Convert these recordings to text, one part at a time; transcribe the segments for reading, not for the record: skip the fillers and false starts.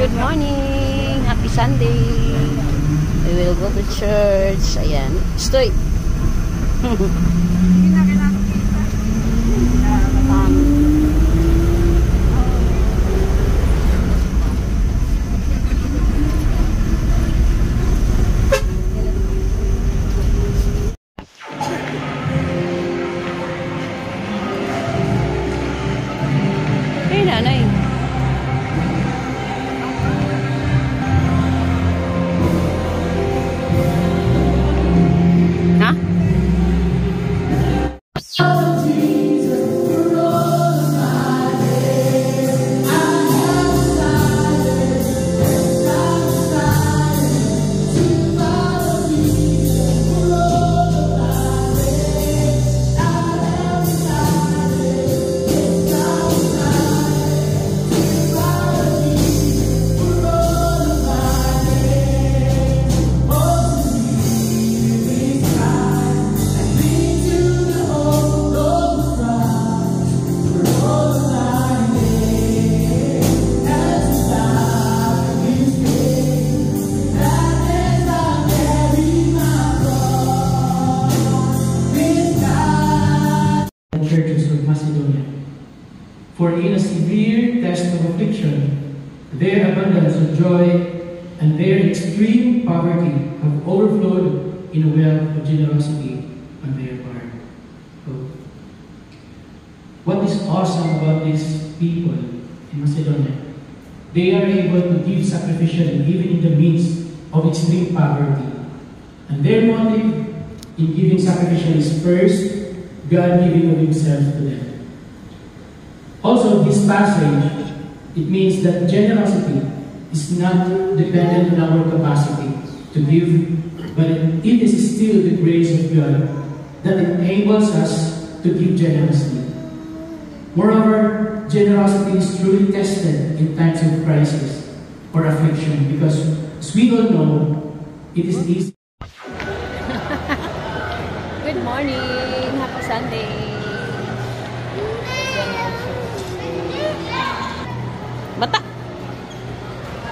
Good morning! Happy Sunday! We will go to church. Ayan. Stoy! Hey, nanay. Churches of Macedonia. For in a severe test of affliction, their abundance of joy and their extreme poverty have overflowed in a wealth of generosity on their part. So, what is awesome about these people in Macedonia? They are able to give sacrificially even in the midst of extreme poverty. And their motive in giving sacrificially is first, God giving of Himself to them. Also, this passage, it means that generosity is not dependent on our capacity to give, but it is still the grace of God that enables us to give generously. Moreover, generosity is truly tested in times of crisis or affliction because, as we all know, it is easy. Good morning! Happy Sunday! Bata!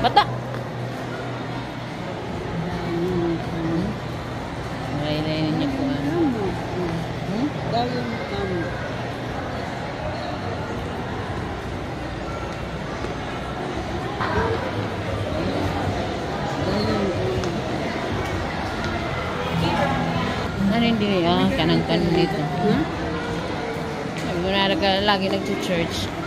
Bata! Narayin niya po. Dahil kami. Ano hindi kanang-kanan dito? Muna ka lagi nag-church.